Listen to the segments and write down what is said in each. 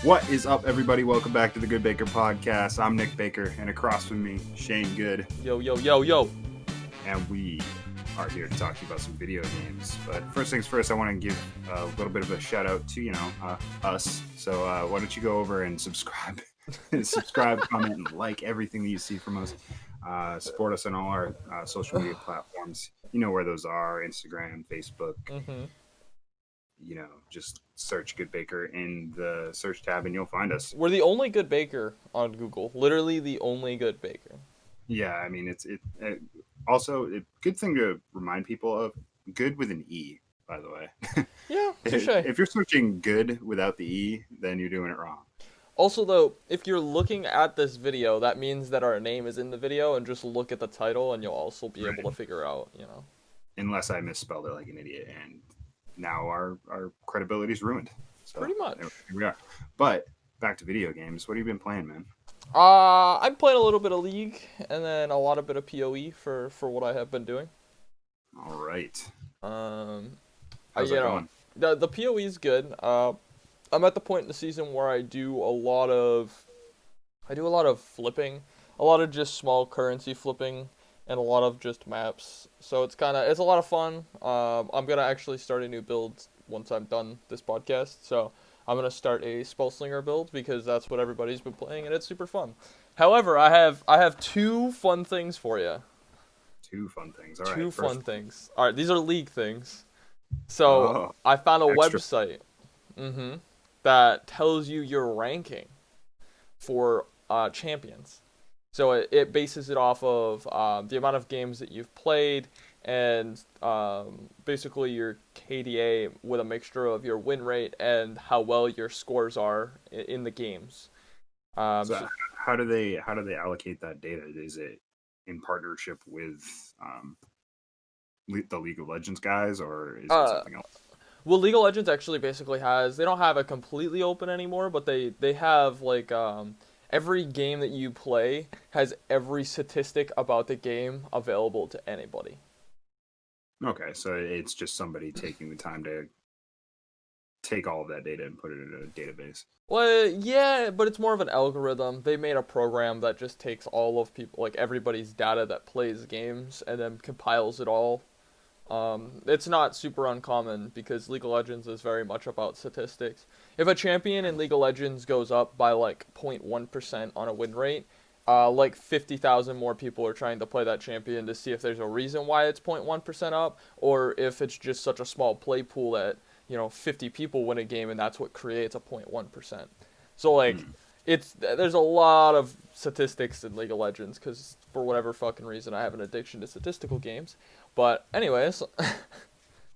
What is up, everybody? Welcome back to the GoodeBaker podcast. I'm Nick Baker, and across from me, Shane Good. Yo, yo, yo, yo. And we are here to talk to you about some video games. But first things first, I want to give a little bit of a shout out to, us. So why don't you go over and subscribe, subscribe, comment, and like everything that you see from us. Support us on all our social media platforms. You know where those are: Instagram, Facebook. Mm-hmm. Just search GoodeBaker in the search tab and you'll find us. We're the only good baker on Google. Literally the only good baker. Yeah, I mean, it's also a good thing to remind people of. Good with an E, by the way. Yeah, touche. If you're searching good without the E, then you're doing it wrong. Also, though, if you're looking at this video, that means that our name is in the video, and just look at the title, and you'll also be able to figure out, Unless I misspelled it like an idiot, and now our credibility is ruined. So pretty much. Here we are. But back to video games. What have you been playing, man? I'm playing a little bit of League, and then a lot of bit of PoE for what I have been doing. All right. How's that going? The PoE is good. I'm at the point in the season where I do a lot of flipping, a lot of just small currency flipping, and a lot of just maps. So it's a lot of fun. I'm gonna actually start a new build once I'm done this podcast. So I'm gonna start a Spellslinger build because that's what everybody's been playing and it's super fun. However, I have two fun things for you. Two fun things. All right. Two fun things. All right, these are League things. So I found a extra. website that tells you your ranking for champions. So it bases it off of the amount of games that you've played and basically your KDA with a mixture of your win rate and how well your scores are in the games. So how do they allocate that data? Is it in partnership with the League of Legends guys, or is it something else? Well, League of Legends actually basically they don't have it completely open anymore, but they have like every game that you play has every statistic about the game available to anybody. Okay, so it's just somebody taking the time to take all of that data and put it in a database. Well, yeah, but it's more of an algorithm. They made a program that just takes all of people, like everybody's data that plays games, and then compiles it all. It's not super uncommon because League of Legends is very much about statistics. If a champion in League of Legends goes up by like 0.1% on a win rate, like 50,000 more people are trying to play that champion to see if there's a reason why it's 0.1% up, or if it's just such a small play pool that 50 people win a game and that's what creates a 0.1%. So like there's a lot of statistics in League of Legends because for whatever fucking reason I have an addiction to statistical games. But anyways.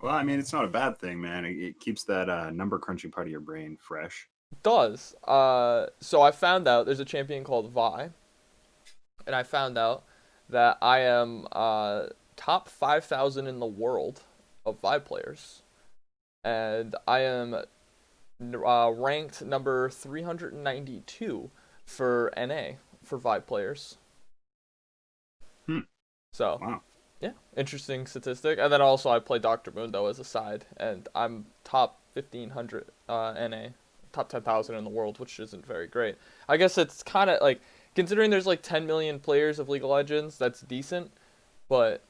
Well, I mean, it's not a bad thing, man. It keeps that number crunching part of your brain fresh. It does. So I found out there's a champion called Vi. And I found out that I am top 5,000 in the world of Vi players. And I am ranked number 392 for NA for Vi players. So, wow. Yeah, interesting statistic. And then also I play Dr. Mundo as a side, and I'm top 1,500 NA, top 10,000 in the world, which isn't very great. I guess it's kind of like, considering there's like 10 million players of League of Legends, that's decent, but,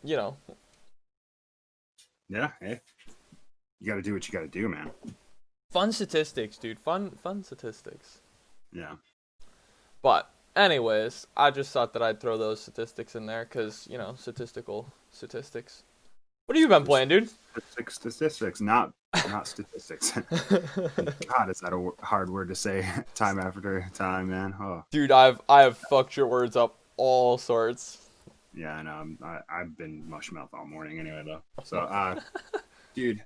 Yeah, hey. You gotta do what you gotta do, man. Fun statistics, dude. Fun statistics. Yeah. But, anyways, I just thought that I'd throw those statistics in there, because, statistical statistics. What have you been playing, dude? Statistics, not statistics. God, is that a hard word to say time after time, man? Oh. Dude, I have fucked your words up all sorts. Yeah, I know. I've been mush mouth all morning anyway, though. So, dude,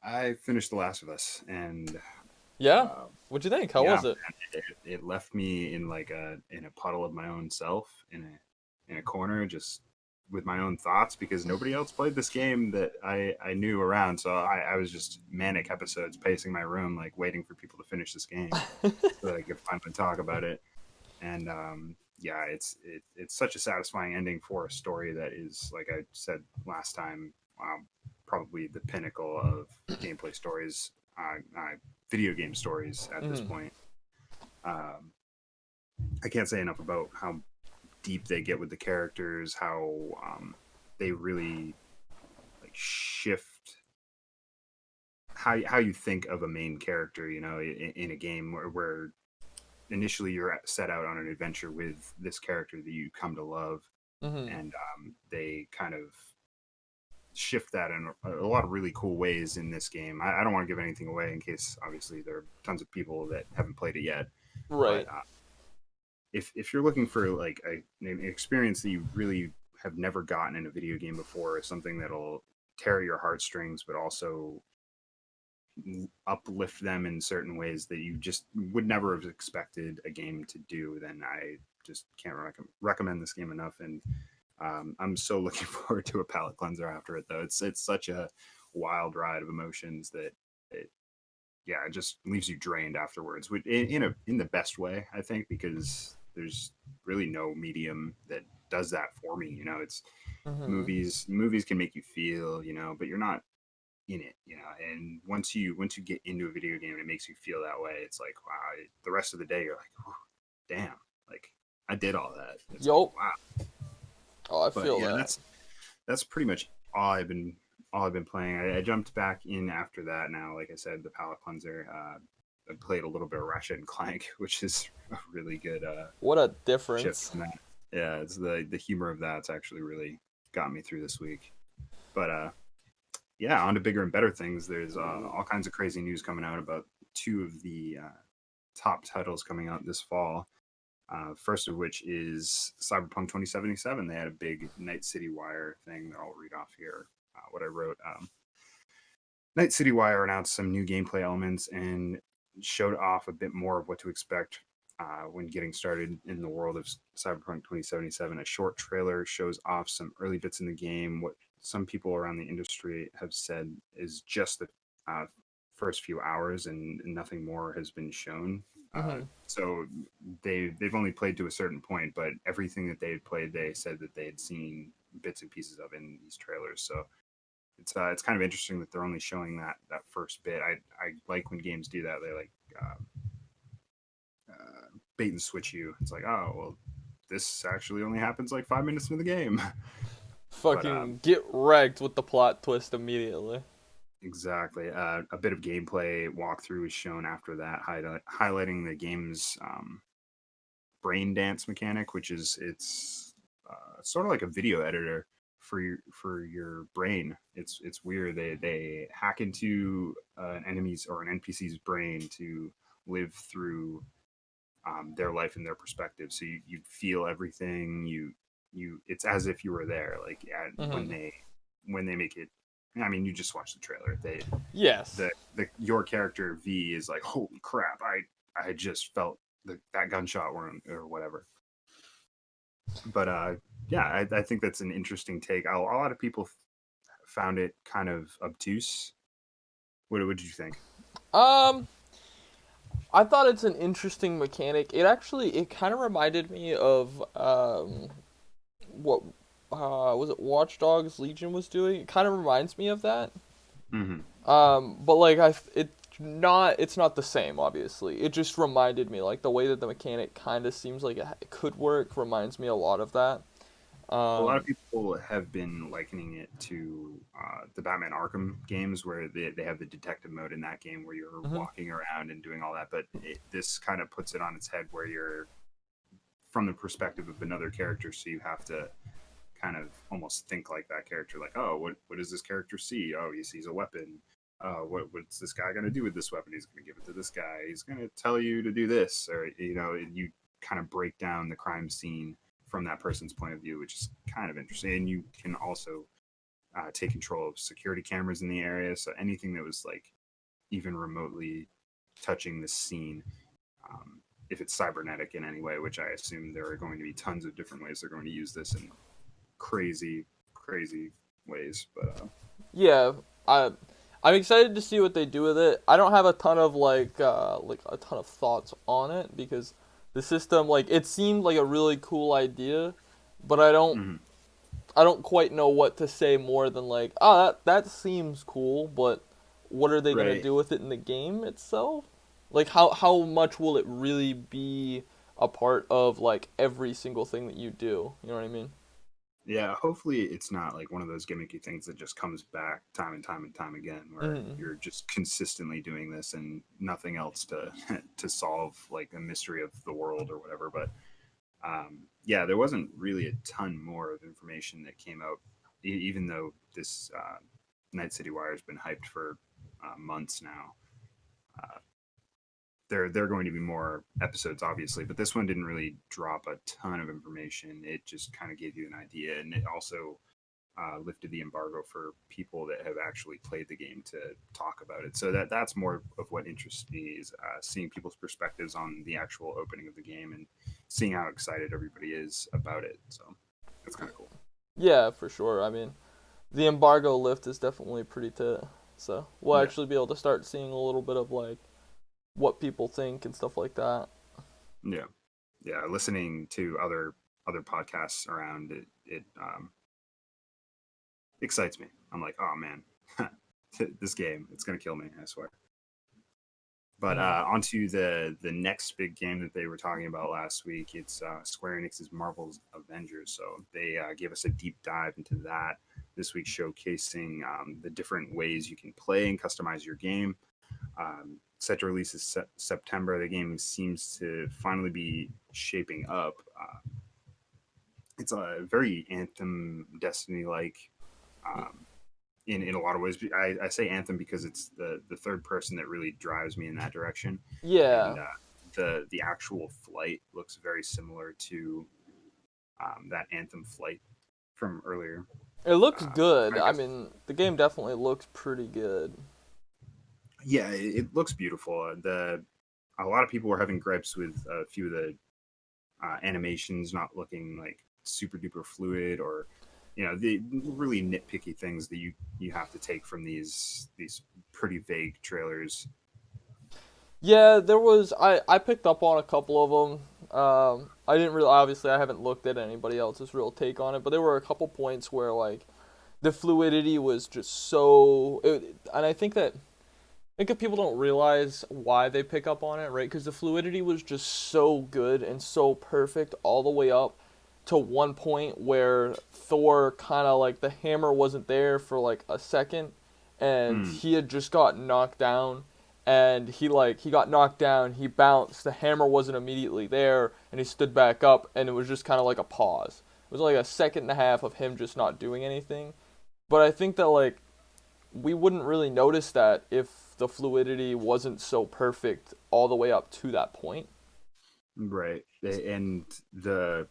I finished The Last of Us, and yeah, what'd you think? How was it? It left me in in a puddle of my own self, in a corner, just with my own thoughts, because nobody else played this game that I knew around. So I was just manic episodes pacing my room, like waiting for people to finish this game so that I could finally talk about it. And yeah, it's such a satisfying ending for a story that is, like I said last time, probably the pinnacle of gameplay stories I video game stories at this Mhm. point. Um, I can't say enough about how deep they get with the characters, how they really like shift how you think of a main character. You know, in a game where initially you're set out on an adventure with this character that you come to love, Mhm. and they kind of shift that in a lot of really cool ways in this game. I don't want to give anything away in case obviously there are tons of people that haven't played it yet, but Right. if you're looking for like an experience that you really have never gotten in a video game before, something that'll tear your heartstrings, but also uplift them in certain ways that you just would never have expected a game to do, then I just can't recommend this game enough. And I'm so looking forward to a palate cleanser after it, though. It's such a wild ride of emotions that it, yeah, it just leaves you drained afterwards. In the best way, I think, because there's really no medium that does that for me. You know, it's Mhm. movies can make you feel, but you're not in it, and once you get into a video game and it makes you feel that way, it's like, wow, the rest of the day you're like, oh, damn, like I did all that. It's like, Yup. wow. Oh, I But feel yeah, that. that's pretty much all I've been playing. I jumped back in after that. Now, like I said, the palate cleanser. I played a little bit of Ratchet and Clank, which is a really good What a shift difference. from that. Yeah, it's the humor of that's actually really got me through this week. But yeah, on to bigger and better things. There's all kinds of crazy news coming out about two of the top titles coming out this fall. First of which is Cyberpunk 2077. They had a big Night City Wire thing that I'll read off here. What I wrote. Night City Wire announced some new gameplay elements and showed off a bit more of what to expect when getting started in the world of Cyberpunk 2077. A short trailer shows off some early bits in the game. What some people around the industry have said is just the uh, first few hours, and nothing more has been shown. Mhm. So they've only played to a certain point, but everything that they had played, they said that they had seen bits and pieces of in these trailers. So it's kind of interesting that they're only showing that first bit. I like when games do that. They like bait and switch you. It's like, oh well, this actually only happens like 5 minutes into the game. But Fucking get wrecked with the plot twist immediately. exactly, a bit of gameplay walkthrough is shown after that, highlighting the game's brain dance mechanic, which is it's sort of like a video editor for your brain. It's weird. They hack into an enemy's or an NPC's brain to live through their life and their perspective. So you feel everything. You it's as if you were there. Like when Mhm. they make it. I mean, you just watch the trailer. Yes. Your character V is like, holy crap! I just felt that gunshot or whatever. But yeah, I think that's an interesting take. A lot of people found it kind of obtuse. What did you think? Um, I thought it's an interesting mechanic. It kind of reminded me of what was it Watch Dogs Legion was doing. It kind of reminds me of that. Mm-hmm. But like it's not the same. Obviously, it just reminded me like the way that the mechanic kind of seems like it could work reminds me a lot of that. A lot of Um, people have been likening it to the Batman Arkham games, where they have the detective mode in that game where you're mhm, walking around and doing all that. But this kind of puts it on its head, where you're from the perspective of another character, so you have to kind of almost think like that character. Like, oh, what does this character see? Oh, he sees a weapon. What's this guy going to do with this weapon? He's going to give it to this guy. He's going to tell you to do this, or you kind of break down the crime scene from that person's point of view, which is kind of interesting. And you can also take control of security cameras in the area, so anything that was like even remotely touching the scene. If it's cybernetic in any way, which I assume there are going to be tons of different ways they're going to use this in crazy, crazy ways. But yeah, I I'm excited to see what they do with it. I don't have a ton of like a ton of thoughts on it because the system like it seemed like a really cool idea, but mm-hmm. I don't quite know what to say more than like, oh, that seems cool, but what are they gonna Right. do with it in the game itself? Like how much will it really be a part of like every single thing that you do? You know what I mean? Yeah, hopefully it's not like one of those gimmicky things that just comes back time and time and time again, where Mm. you're just consistently doing this and nothing else to to solve like a mystery of the world or whatever. But yeah, there wasn't really a ton more of information that came out, even though this Night City Wire has been hyped for months now. Uh, they're going to be more episodes, obviously, but this one didn't really drop a ton of information. It just kind of gave you an idea, and it also lifted the embargo for people that have actually played the game to talk about it. So that's more of what interests me is seeing people's perspectives on the actual opening of the game and seeing how excited everybody is about it. So that's kind of cool. Yeah, for sure. I mean, the embargo lift is definitely pretty tit. So we'll Yeah, actually be able to start seeing a little bit of like what people think and stuff like that. yeah, yeah. Listening to other podcasts around it, it excites me. I'm like, oh man, this game, it's gonna kill me. I swear. But Mm. onto the next big game that they were talking about last week. It's Square Enix's Marvel's Avengers. So they gave us a deep dive into that this week, showcasing the different ways you can play and customize your game. Set to release this September. The game seems to finally be shaping up. It's a very Anthem Destiny like in a lot of ways. I say Anthem because it's the third person that really drives me in that direction, Yeah, and the actual flight looks very similar to that Anthem flight from earlier. it looks good. I I guess mean, the game definitely looks pretty good. yeah, it looks beautiful. The A lot of people were having gripes with a few of the animations not looking like super duper fluid or the really nitpicky things that you have to take from these pretty vague trailers. Yeah, there was I picked up on a couple of them. I didn't really obviously I haven't looked at anybody else's real take on it, but there were a couple points where like the fluidity was just and I think if people don't realize why they pick up on it, right? Because the fluidity was just so good and so perfect all the way up to one point where Thor kind of like the hammer wasn't there for like a second, and Mm, he had just got knocked down, and he got knocked down, he bounced, the hammer wasn't immediately there, and he stood back up, and it was just kind of like a pause. It was like a second and a half of him just not doing anything. But I think that like we wouldn't really notice that if the fluidity wasn't so perfect all the way up to that point. right. And the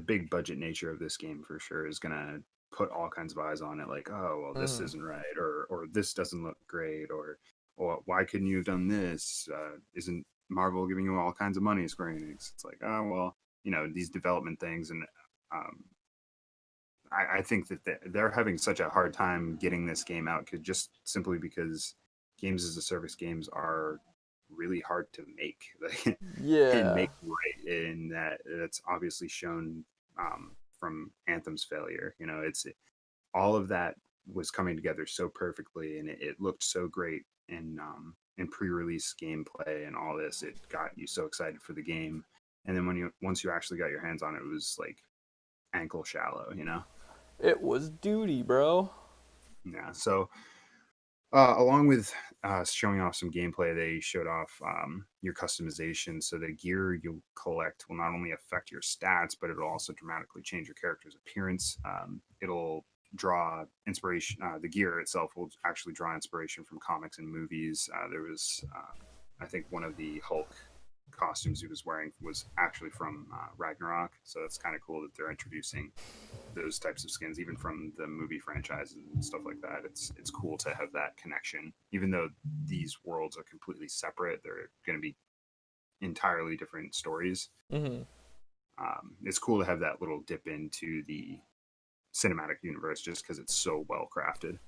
big budget nature of this game for sure is gonna put all kinds of eyes on it, like, oh well, this Mm. isn't right, or this doesn't look great, or why couldn't you have done this? Isn't Marvel giving you all kinds of money, Square Enix? It's like, oh well, these development things, and um, I think that they're having such a hard time getting this game out, just simply because games as a service games are really hard to make and Yeah. make right, and that's obviously shown from Anthem's failure. It's all of that was coming together so perfectly, and it looked so great in pre-release gameplay and all this. It got you so excited for the game, and then once you actually got your hands on it, it was like ankle shallow. It was duty, bro. Yeah. So along with showing off some gameplay, they showed off your customization. So the gear you'll collect will not only affect your stats, but it'll also dramatically change your character's appearance. It'll draw inspiration. The gear itself will actually draw inspiration from comics and movies. There was, I think, one of the Hulk costumes he was wearing was actually from Ragnarok. So that's kind of cool that they're introducing those types of skins, even from the movie franchises and stuff like that. It's cool to have that connection, even though these worlds are completely separate. They're going to be entirely different stories. Hmm. It's cool to have that little dip into the cinematic universe just because it's so well crafted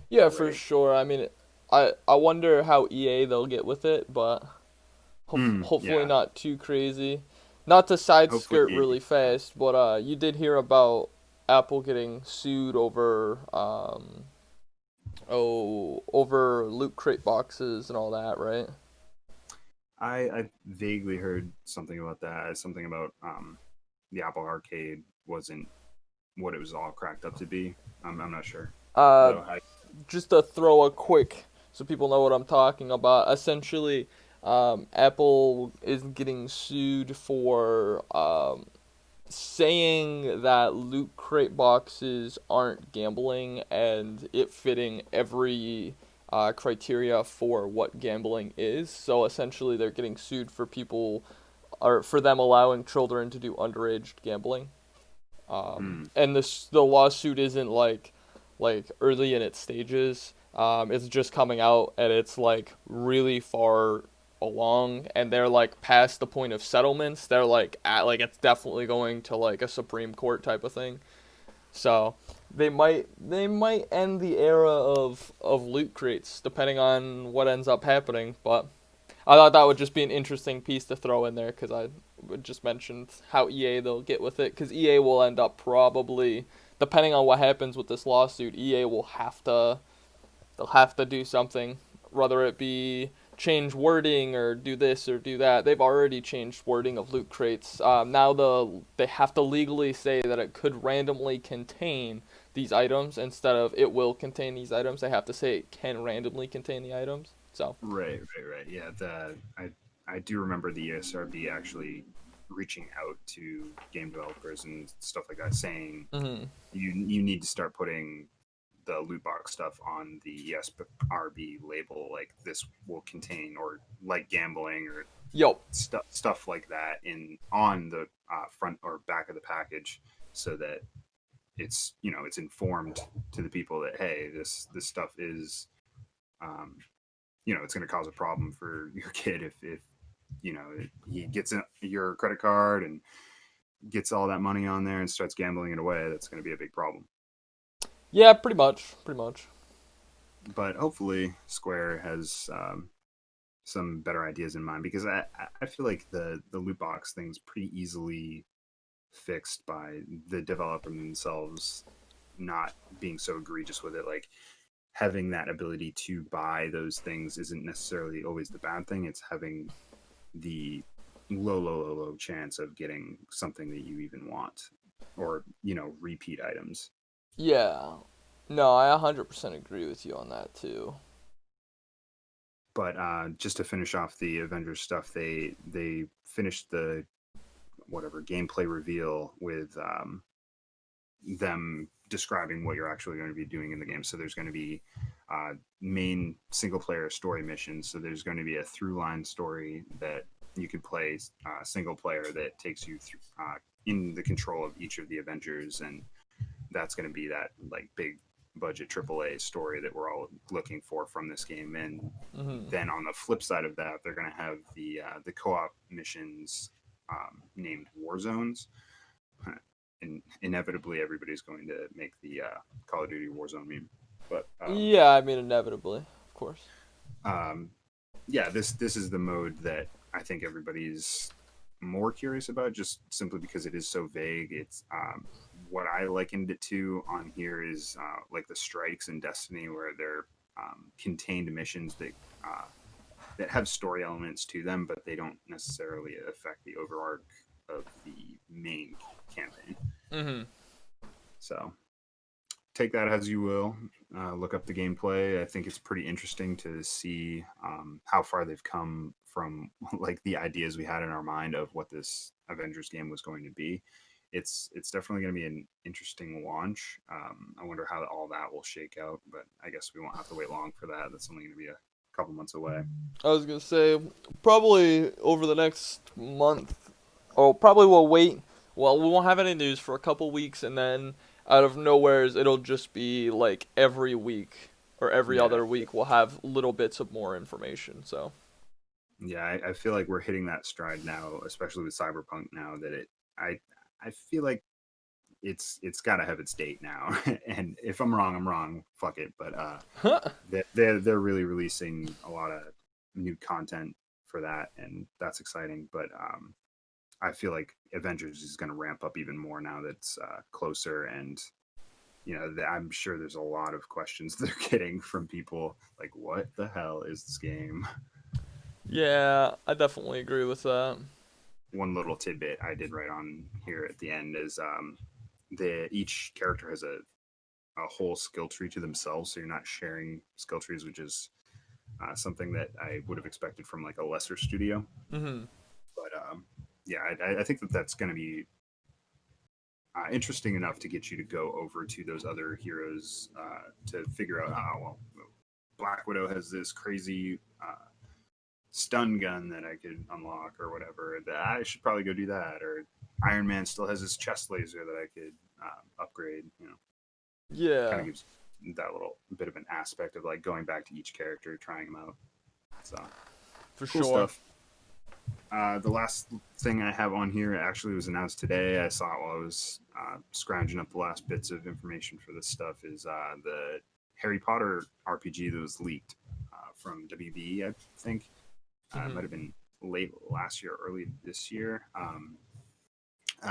Yeah, for already. sure. I mean, I wonder how EA they'll get with it, but hopefully Yeah, not too crazy. Not to side skirt hopefully. really fast, but you did hear about Apple getting sued over Oh, over loot crate boxes and all that, right? I vaguely heard something about that. Something about the Apple Arcade wasn't what it was all cracked up to be. I'm not sure Uh, though. just to throw a quick, so people know what I'm talking about. Essentially, Apple is getting sued for saying that loot crate boxes aren't gambling and it fitting every criteria for what gambling is. So essentially, they're getting sued for people or for them allowing children to do underage gambling. Hmm. And the lawsuit isn't like early in its stages. It's just coming out and it's like really far along, and they're like past the point of settlements. They're like at like it's definitely going to like a Supreme Court type of thing. So they might end the era of loot crates depending on what ends up happening. But I thought that would just be an interesting piece to throw in there because I would just mentioned how EA they'll get with it because EA will end up probably depending on what happens with this lawsuit, EA will have to they'll have to do something, whether it be change wording or do this or do that. They've already changed wording of loot crates. Now they have to legally say that it could randomly contain these items instead of it will contain these items. They have to say it can randomly contain the items. So Right. Yeah, I do remember the ESRB actually reaching out to game developers and stuff like that, saying mm-hmm. you need to start putting the loot box stuff on the ESRB label, like this will contain, or like gambling or Yo, stuff like that in on the front or back of the package, so that it's informed to the people that hey, this stuff is um, it's going to cause a problem for your kid if he gets your credit card and gets all that money on there and starts gambling it away. That's going to be a big problem. yeah, pretty much, pretty much. But hopefully Square has some better ideas in mind, because I feel like the loot box thing's pretty easily fixed by the developer themselves not being so egregious with it. Like, having that ability to buy those things isn't necessarily always the bad thing. It's having the low chance of getting something that you even want, or repeat items. Yeah, no, I 100% agree with you on that too. But just to finish off the Avengers stuff, they finished the whatever gameplay reveal with them describing what you're actually going to be doing in the game. So there's going to be main single player story missions. So there's going to be a through line story that you could play single player that takes you through in the control of each of the Avengers, and that's going to be that like big budget AAA story that we're all looking for from this game. And Mm-hmm. then on the flip side of that, they're going to have the co-op missions named War Zones, and inevitably everybody's going to make the Call of Duty Warzone meme. But Yeah, I mean inevitably, of course. um, yeah, this is the mode that I think everybody's more curious about, just simply because it is so vague. It's what I likened it to on here is like the strikes in Destiny, where they're contained missions that have story elements to them, but they don't necessarily affect the overarch of the main campaign. Mm-hmm. So take that as you will. Look up the gameplay. I think it's pretty interesting to see how far they've come from like the ideas we had in our mind of what this Avengers game was going to be. It's definitely going to be an interesting launch. I wonder how all that will shake out, but I guess we won't have to wait long for that. That's only going to be a couple months away. I was gonna say probably over the next month. Oh, probably we'll wait. Well, we won't have any news for a couple weeks, and then out of nowheres, it'll just be like every week or every Yeah, other week we'll have little bits of more information. So yeah. I feel like we're hitting that stride now, especially with Cyberpunk. Now that I feel like it's got to have its date now. And if I'm wrong, I'm wrong. Fuck it. But they're really releasing a lot of new content for that, and that's exciting. But I feel like Avengers is going to ramp up even more now that's closer, and I'm sure there's a lot of questions they're getting from people like, what the hell is this game? Yeah, I definitely agree with that. One little tidbit I did write on here at the end is each character has a whole skill tree to themselves, so you're not sharing skill trees, which is something that I would have expected from like a lesser studio. Mhm. But yeah, I think that that's going to be interesting enough to get you to go over to those other heroes to figure out, well, Black Widow has this crazy stun gun that I could unlock or whatever. That I should probably go do that. Or Iron Man still has his chest laser that I could upgrade. Kind Yeah, of gives that little bit of an aspect of like going back to each character, trying them out. So for cool sure. stuff. The last thing I have on here actually was announced today. I saw it while I was scrounging up the last bits of information for this stuff. Is the Harry Potter RPG that was leaked from WB, I think. It might Mhm. have been late last year, early this year.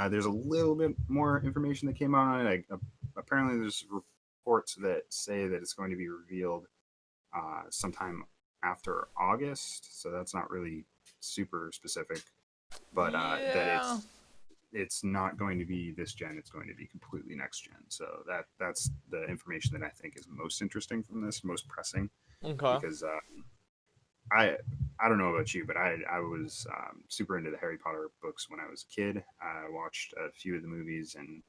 There's a little bit more information that came out on it. Apparently, there's reports that say that it's going to be revealed sometime after August. So that's not really super specific, but that Yeah. it's not going to be this gen. It's going to be completely next gen. So that's the information that I think is most interesting from this, most pressing, Okay. because I I don't know about you, but I was super into the Harry Potter books when I was a kid. I watched a few of the movies, and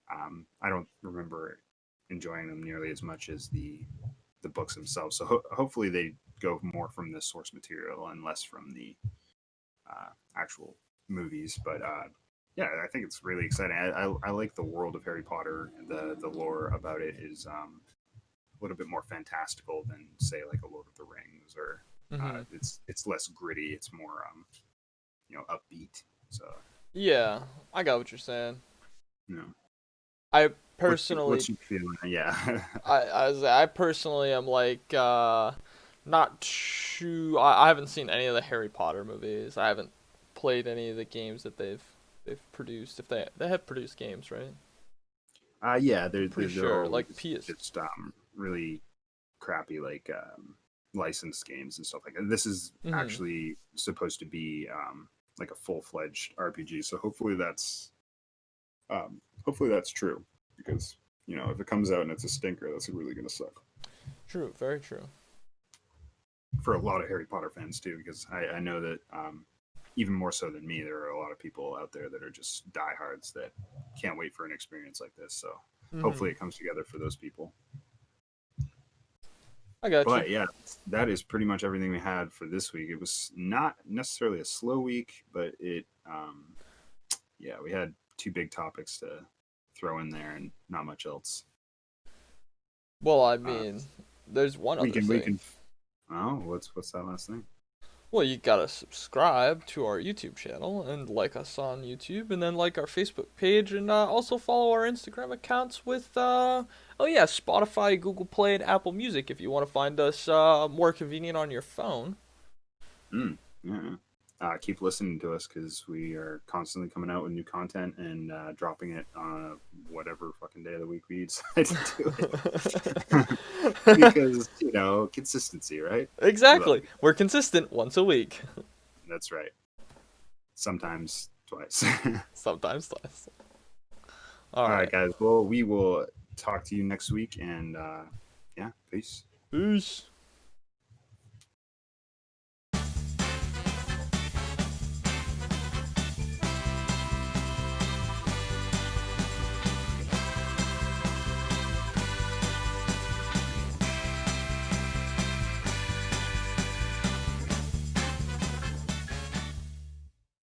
I don't remember enjoying them nearly as much as the books themselves. So hopefully they go more from the source material and less from the actual movies. But yeah, I think it's really exciting. I like the world of Harry Potter. The lore about it is a little bit more fantastical than say like a Lord of the Rings, or Mhm. it's less gritty. It's more upbeat. So Yeah, I got what you're saying. you know, I what's personally, your feeling? Yeah. I personally am like not too. I haven't seen any of the Harry Potter movies. I haven't played any of the games that they've produced. If they have produced games, right? Yeah, I'm pretty they're sure. always Like PS. just really crappy like licensed games and stuff like that. This is Mhm. actually supposed to be like a full fledged RPG. So hopefully that's true, because if it comes out and it's a stinker, that's really gonna suck True. Very true. for a lot of Harry Potter fans too. Because I know that even more so than me, there are a lot of people out there that are just diehards that can't wait for an experience like this. So hopefully Mhm. it comes together for those people. I got you. But yeah, that is pretty much everything we had for this week. It was not necessarily a slow week, but yeah, we had two big topics to throw in there and not much else. Well, I Uh, mean, there's one we other can we thing. can. Oh, what's that last thing? Well, you gotta subscribe to our YouTube channel and like us on YouTube, and then like our Facebook page, and also follow our Instagram accounts with oh yeah, Spotify, Google Play, and Apple Music if you want to find us more convenient on your phone. Mm, yeah. Keep listening to us because we are constantly coming out with new content and dropping it on whatever fucking day of the week we decide to do it. Because consistency, right? We love Exactly. it. We're consistent once a week, That's right. Sometimes twice. sometimes less. All All right, right. guys. Well, we will talk to you next week, and yeah, peace. Peace.